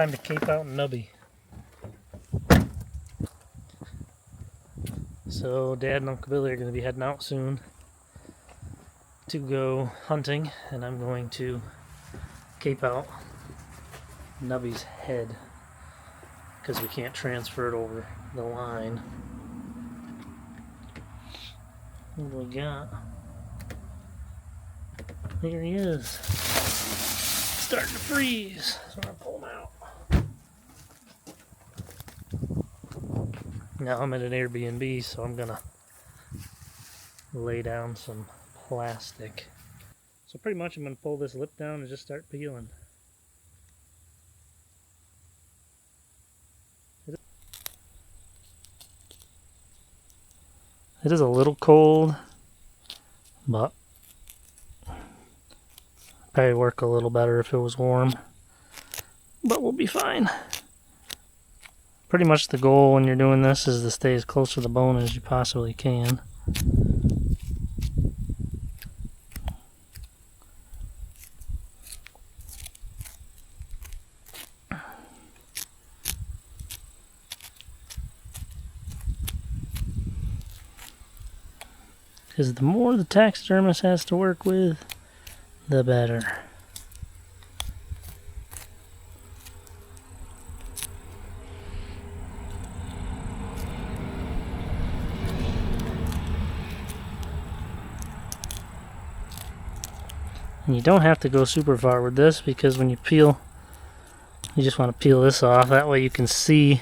time to cape out Nubby. So Dad and Uncle Billy are going to be heading out soon to go hunting, and I'm going to cape out Nubby's head because we can't transfer it over the line. What do we got? There he is. Starting to freeze. So I'm going to pull him out. Now I'm at an Airbnb, so I'm going to lay down some plastic. So pretty much I'm going to pull this lip down and just start peeling. It is a little cold, but probably work a little better if it was warm, but we'll be fine. Pretty much the goal when you're doing this is to stay as close to the bone as you possibly can. Because the more the taxidermist has to work with, the better. And you don't have to go super far with this, because when you peel, you just want to peel this off. That way you can see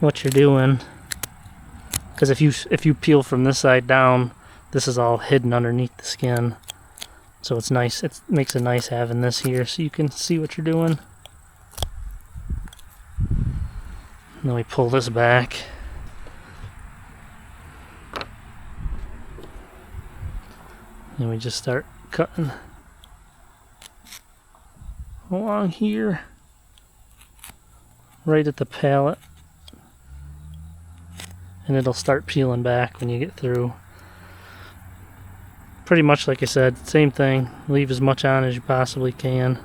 what you're doing. Because if you peel from this side down, this is all hidden underneath the skin. So it's nice. It makes it nice having this here so you can see what you're doing. And then we pull this back. And we just start cutting along here, right at the palate. And it'll start peeling back when you get through. Pretty much like I said, same thing. Leave as much on as you possibly can.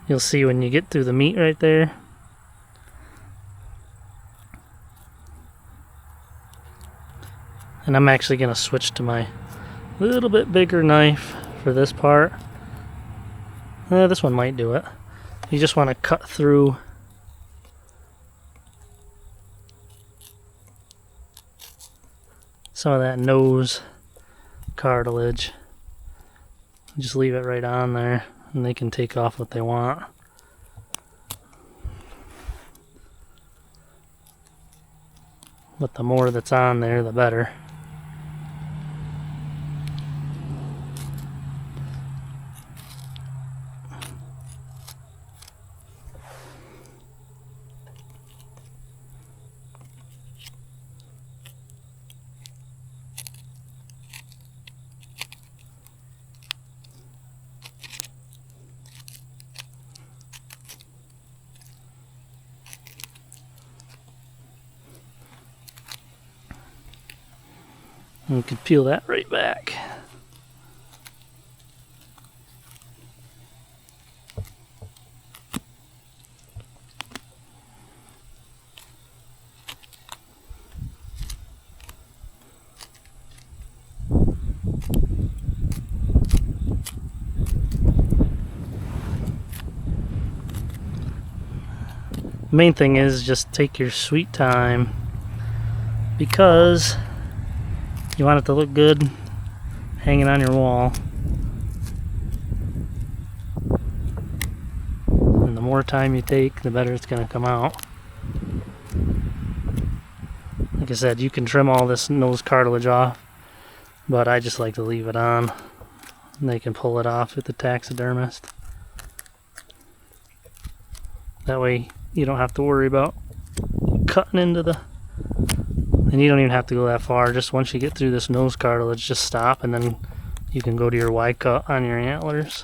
You'll see when you get through the meat right there. And I'm actually going to switch to my little bit bigger knife for this part. This one might do it. You just want to cut through some of that nose cartilage. Just leave it right on there and they can take off what they want. But the more that's on there, the better. And you can peel that right back. The main thing is just take your sweet time, because you want it to look good hanging on your wall. And the more time you take, the better it's going to come out. Like I said, you can trim all this nose cartilage off, but I just like to leave it on. And they can pull it off at the taxidermist. That way you don't have to worry about cutting into the... And you don't even have to go that far. Just once you get through this nose cartilage, just stop, and then you can go to your Y cut on your antlers.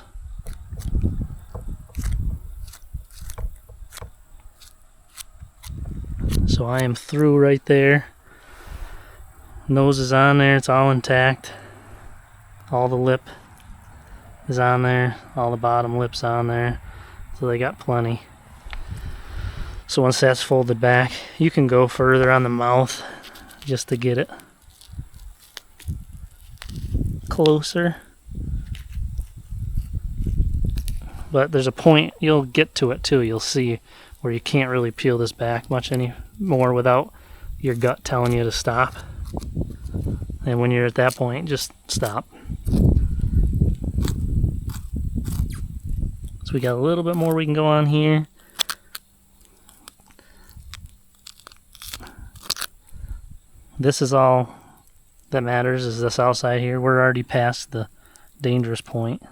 So I am through right there. Nose is on there, it's all intact. All the lip is on there, all the bottom lip's on there. So they got plenty. So once that's folded back, you can go further on the mouth just to get it closer. But there's a point, you'll get to it too, you'll see, where you can't really peel this back much anymore without your gut telling you to stop. And when you're at that point, just stop. So we got a little bit more we can go on here. This is all that matters, is this outside here. We're already past the dangerous point.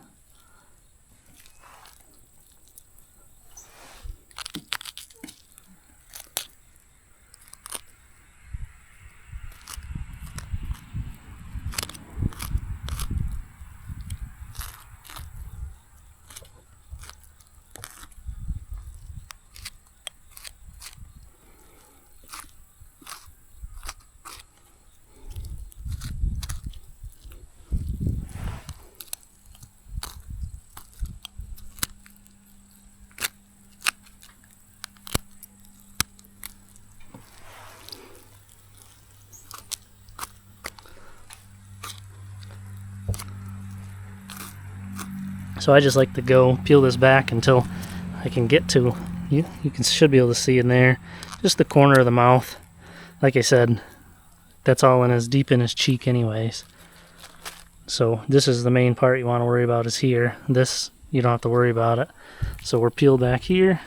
So I just like to go peel this back until I can get to, should be able to see in there, just the corner of the mouth. Like I said, that's all in deep in his cheek anyways. So this is the main part you want to worry about, is here. This, you don't have to worry about it. So we're peeled back here.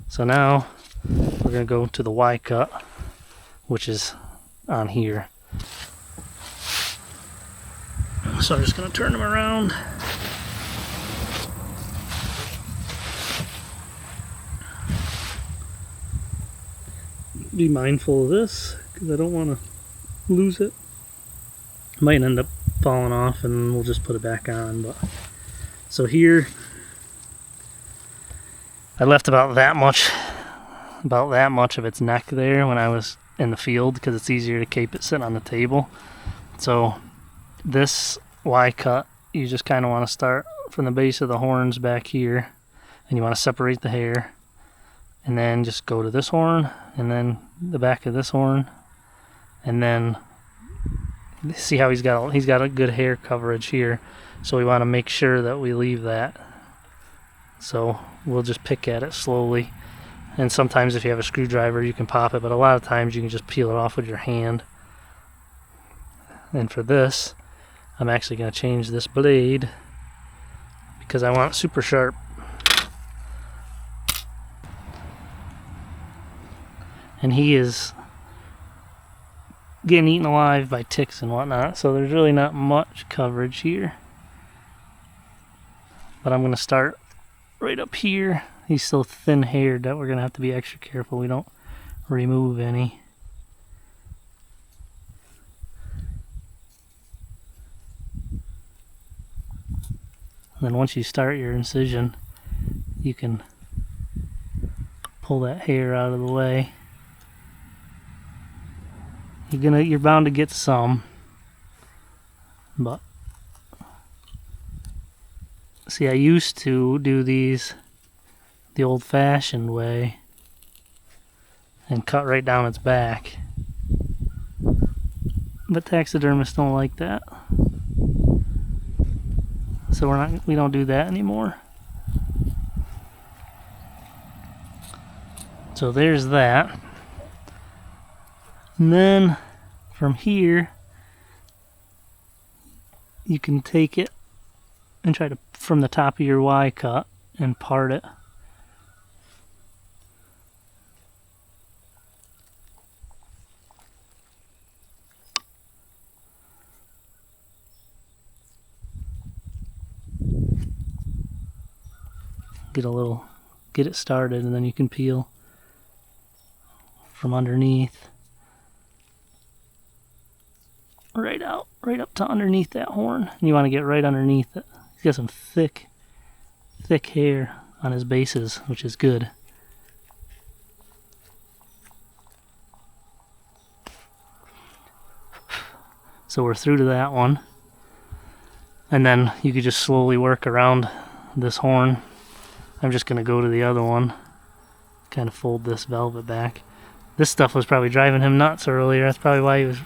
So now we're going to go to the Y cut, which is on here. So I'm just going to turn them around. Be mindful of this, because I don't want to lose it. Might end up falling off and we'll just put it back on. But so here I left about that much of its neck there when I was in the field, because it's easier to keep it sitting on the table. So this Y cut, you just kind of want to start from the base of the horns back here, and you want to separate the hair, and then just go to this horn, and then the back of this horn, and then see how he's got a good hair coverage here. So we want to make sure that we leave that. So we'll just pick at it slowly, and sometimes if you have a screwdriver you can pop it, but a lot of times you can just peel it off with your hand. And for this, I'm actually going to change this blade because I want it super sharp. And he is getting eaten alive by ticks and whatnot, so there's really not much coverage here. But I'm going to start right up here. He's so thin haired that we're going to have to be extra careful we don't remove any. And then once you start your incision, you can pull that hair out of the way. You're bound to get some, but see, I used to do these the old-fashioned way and cut right down its back, but taxidermists don't like that, so we don't do that anymore. So there's that. And then from here, you can take it and try to, from the top of your Y cut, and part it. Get it started, and then you can peel from underneath. Right up to underneath that horn. And you want to get right underneath it. He's got some thick hair on his bases, which is good. So we're through to that one. And then you could just slowly work around this horn. I'm just going to go to the other one, kind of fold this velvet back. This stuff was probably driving him nuts earlier. That's probably why he was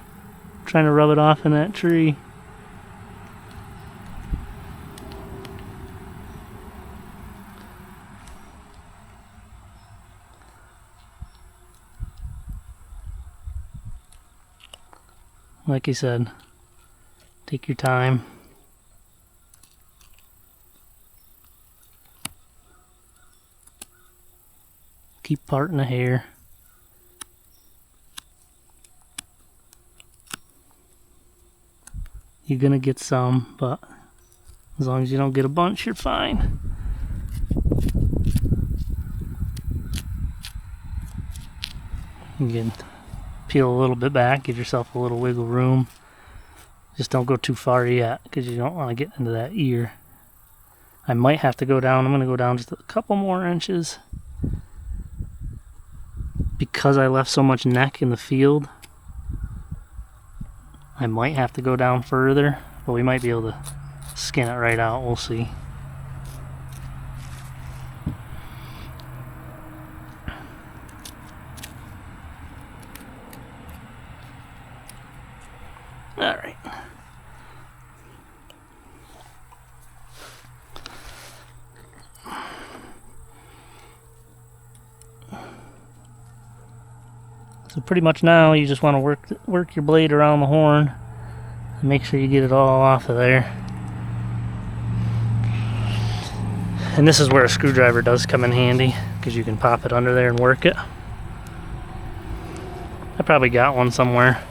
trying to rub it off in that tree. Like he said, take your time. Keep parting the hair. You're gonna get some, but as long as you don't get a bunch, you're fine. You can peel a little bit back, give yourself a little wiggle room. Just don't go too far yet, because you don't want to get into that ear. I might have to go down. I'm going to go down just a couple more inches. Because I left so much neck in the field, I might have to go down further, but we might be able to skin it right out. We'll see. All right. So pretty much now you just want to work your blade around the horn and make sure you get it all off of there. And this is where a screwdriver does come in handy, because you can pop it under there and work it. I probably got one somewhere.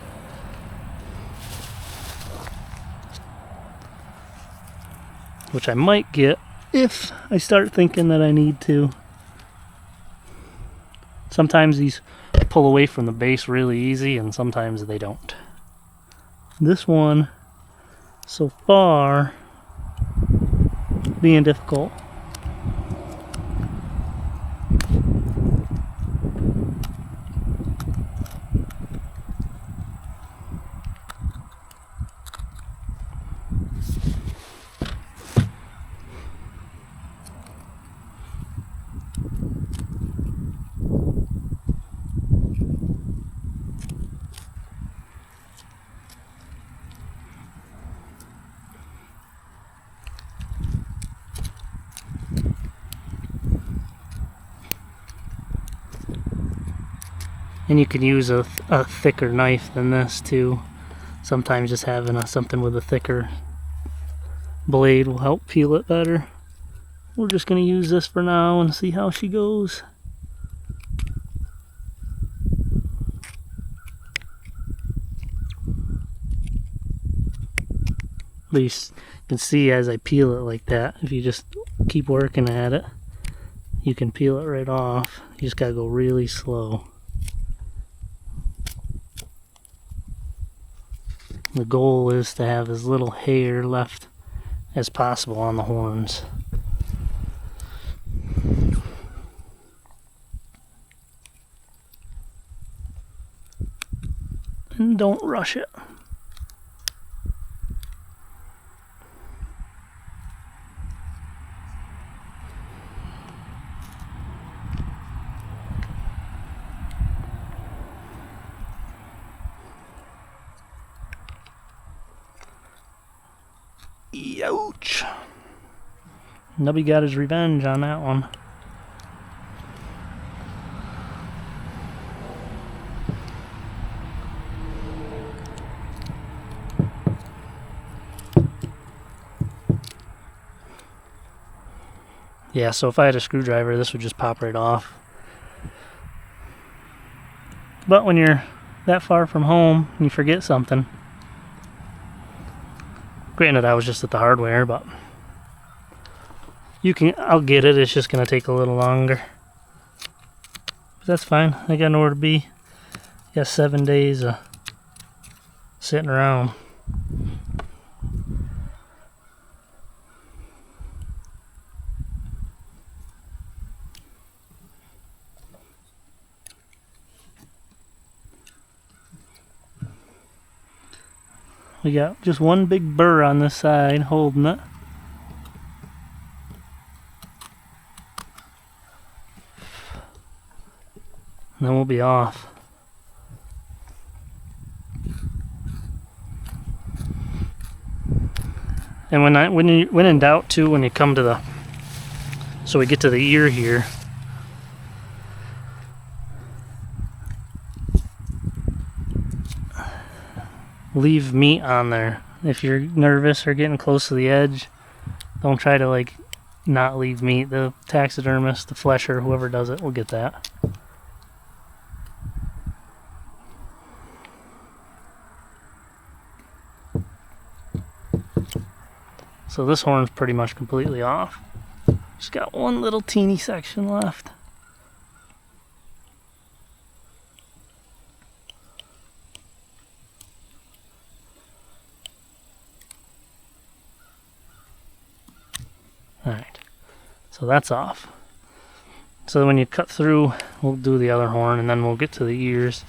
Which I might get if I start thinking that I need to. Sometimes these pull away from the base really easy, and sometimes they don't. This one, so far, being difficult. And you can use a thicker knife than this too. Sometimes just having something with a thicker blade will help peel it better. We're just going to use this for now and see how she goes. But you can see as I peel it like that, if you just keep working at it, you can peel it right off. You just gotta go really slow. The goal is to have as little hair left as possible on the horns. And don't rush it. Ouch. Nubby got his revenge on that one. Yeah, so if I had a screwdriver, this would just pop right off. But when you're that far from home and you forget something, granted, I was just at the hardware, but I'll get it. It's just going to take a little longer. But that's fine. I got nowhere to be. Got 7 days of sitting around. We got just one big burr on this side holding it. and then we'll be off. And when in doubt too, when you come to the, so we get to the ear here, leave meat on there. If you're nervous or getting close to the edge, don't try to like not leave meat. The taxidermist, the flesher, whoever does it will get that. So this horn's pretty much completely off. Just got one little teeny section left. Alright, so that's off. So when you cut through, we'll do the other horn and then we'll get to the ears.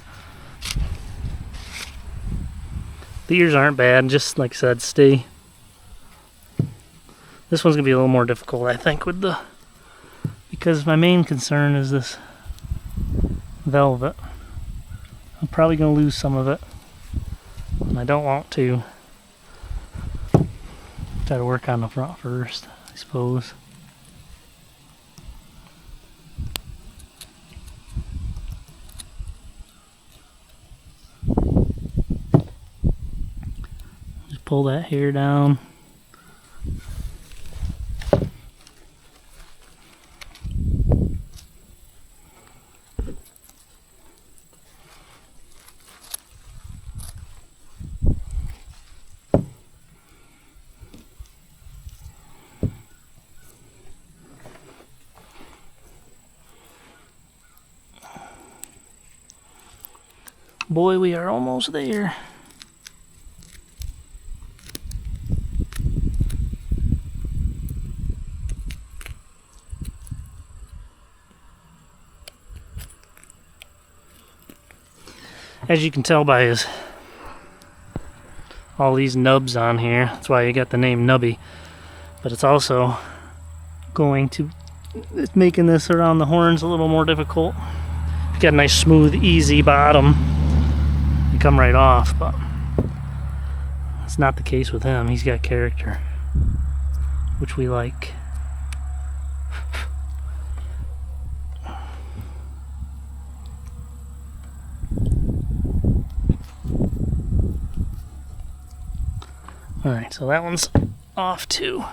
The ears aren't bad, just like I said, stay. This one's gonna be a little more difficult, I think, with the, because my main concern is this velvet. I'm probably gonna lose some of it, and I don't want to. Try to work on the front first, I suppose. Just pull that hair down. Boy, we are almost there. As you can tell by all these nubs on here, that's why you got the name Nubby. But it's also it's making this around the horns a little more difficult. If you got a nice smooth, easy bottom, you come right off, but it's not the case with him. He's got character, which we like. Alright, so that one's off too.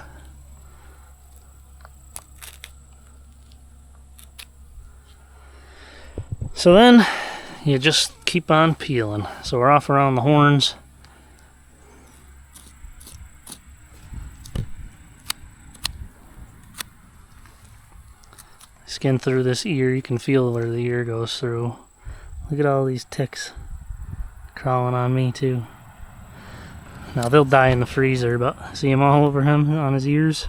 So then you just keep on peeling. So we're off around the horns. Skin through this ear, you can feel where the ear goes through. Look at all these ticks crawling on me too. Now they'll die in the freezer, but see them all over him on his ears?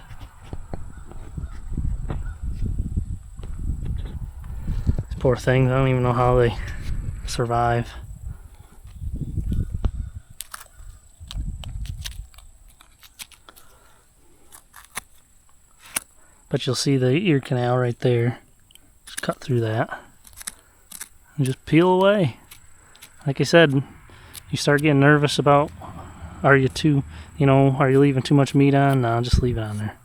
These poor things, I don't even know how they survive. But you'll see the ear canal right there. Just cut through that and just peel away. Like I said, you start getting nervous about, are you leaving too much meat on? No, just leave it on there.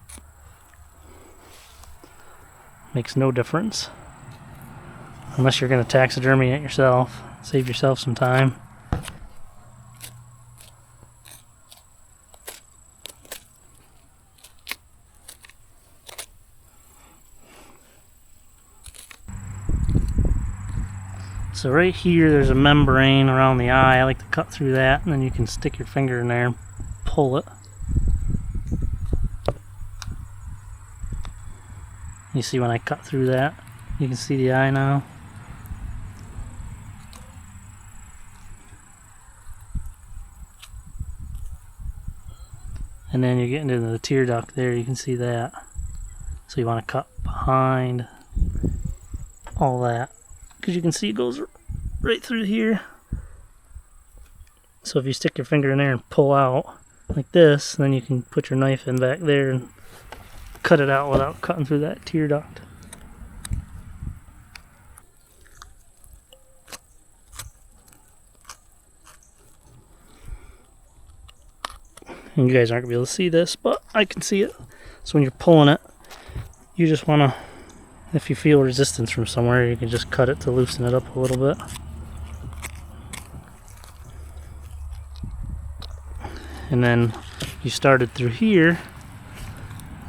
Makes no difference. Unless you're going to taxidermy it yourself. Save yourself some time. So right here there's a membrane around the eye. I like to cut through that, and then you can stick your finger in there and pull it. You see when I cut through that, you can see the eye now. And then you're getting into the tear duct there, you can see that. So you want to cut behind all that, because you can see it goes right through here. So if you stick your finger in there and pull out like this, then you can put your knife in back there and cut it out without cutting through that tear duct. and you guys aren't gonna be able to see this, but I can see it. So when you're pulling it, you just want to, if you feel resistance from somewhere, you can just cut it to loosen it up a little bit. And then you started through here,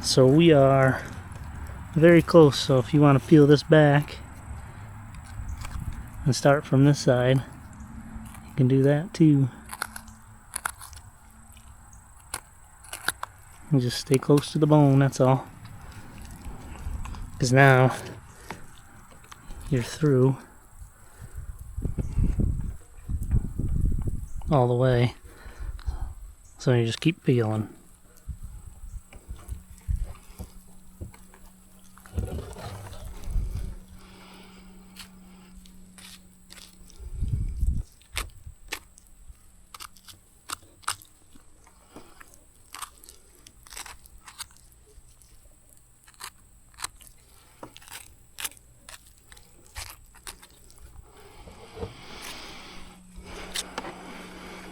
so we are very close. So if you want to peel this back and start from this side, you can do that too. And just stay close to the bone, that's all. Because now you're through all the way. So you just keep peeling.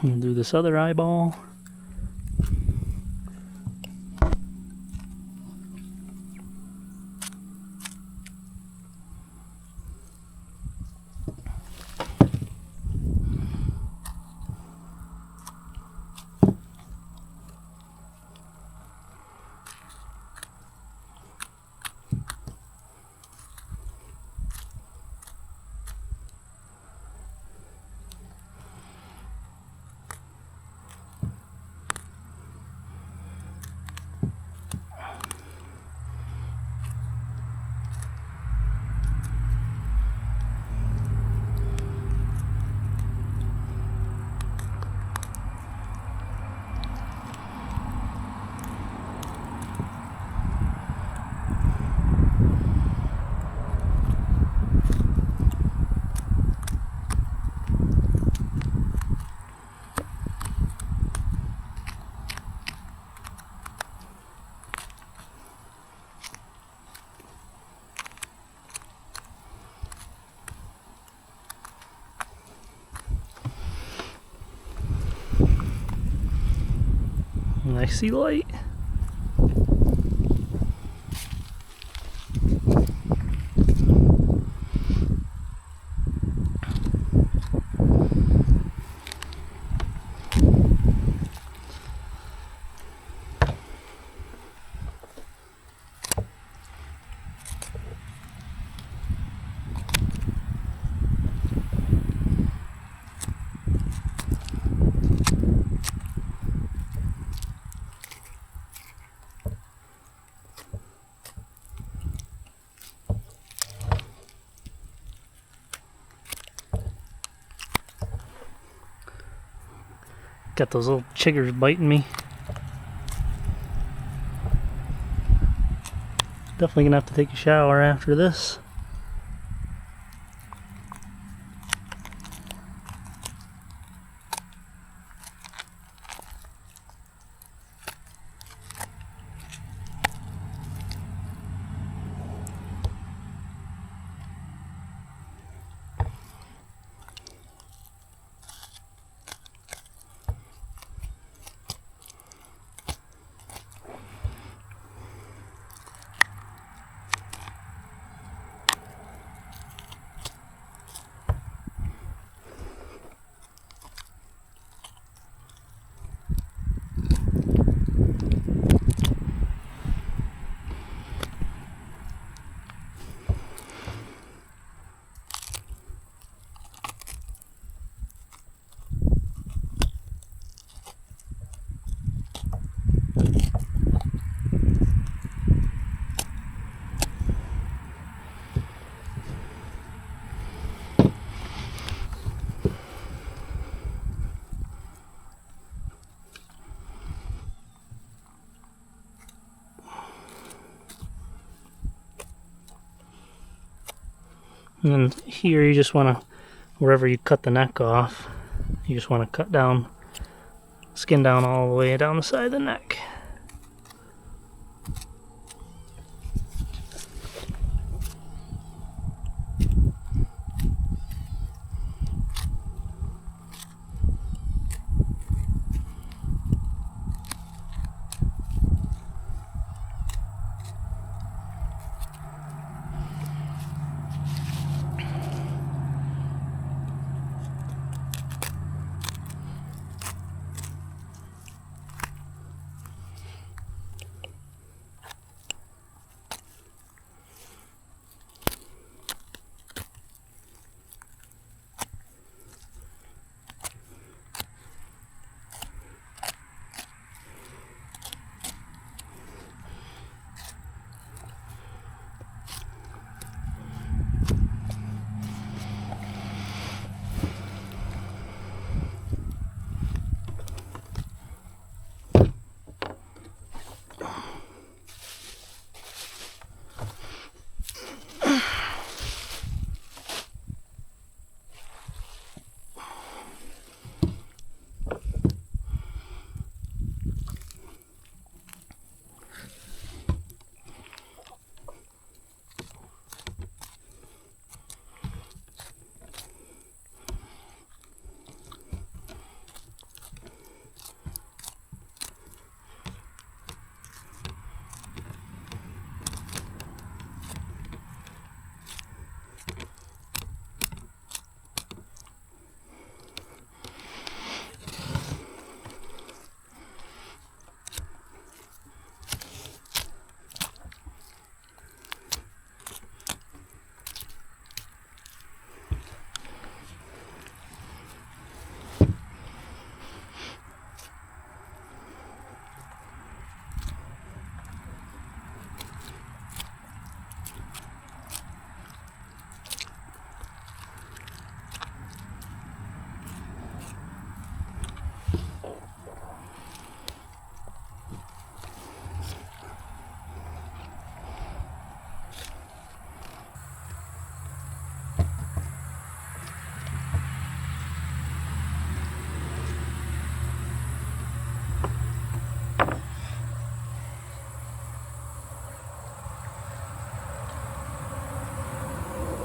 We'll do this other eyeball. And I see light. Got those little chiggers biting me. Definitely gonna have to take a shower after this. And then here you just want to, wherever you cut the neck off, you just want to cut down, skin down all the way down the side of the neck.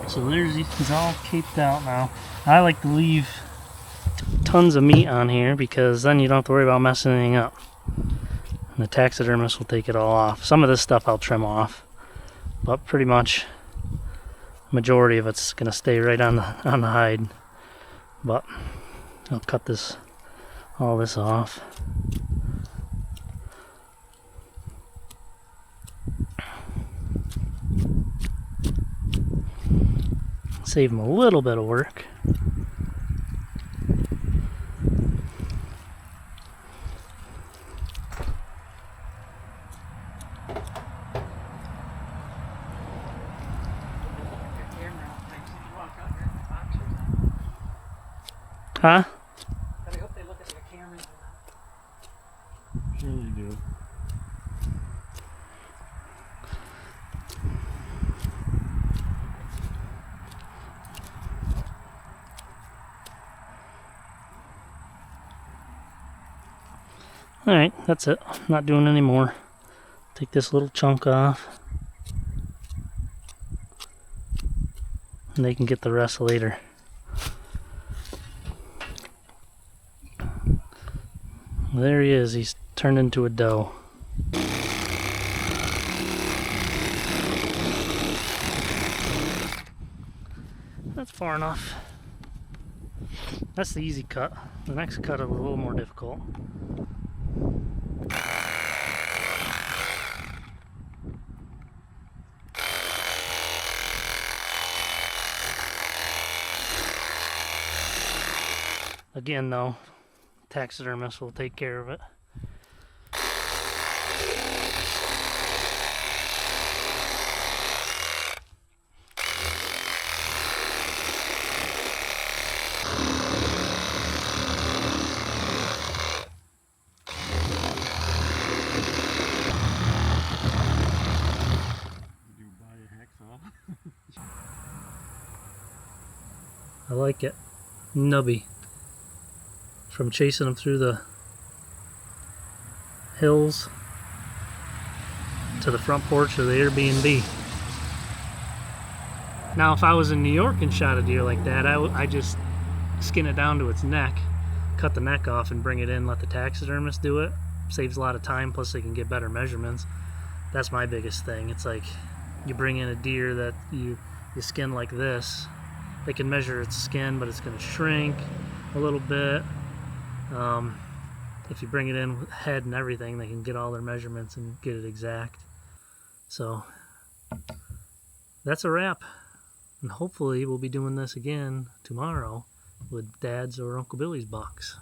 So there's, he's all caped out now. I like to leave tons of meat on here because then you don't have to worry about messing anything up. And the taxidermist will take it all off. Some of this stuff I'll trim off, but pretty much majority of it's gonna stay right on the hide. But I'll cut all this off. Save them a little bit of work. Huh? I hope they look at your cameras. Sure they do. Alright, that's it. I'm not doing any more. Take this little chunk off. And they can get the rest later. There he is. He's turned into a doe. That's far enough. That's the easy cut. The next cut is a little more difficult. Again though, taxidermist will take care of it. Did you buy a hacksaw? I like it. Nubby. From chasing them through the hills to the front porch of the Airbnb. Now if I was in New York and shot a deer like that, I just skin it down to its neck, cut the neck off and bring it in, let the taxidermist do it. Saves a lot of time, plus they can get better measurements. That's my biggest thing. It's like you bring in a deer that you skin like this, they can measure its skin, but it's going to shrink a little bit. If you bring it in with head and everything, they can get all their measurements and get it exact. So that's a wrap. And hopefully we'll be doing this again tomorrow with Dad's or Uncle Billy's bucks.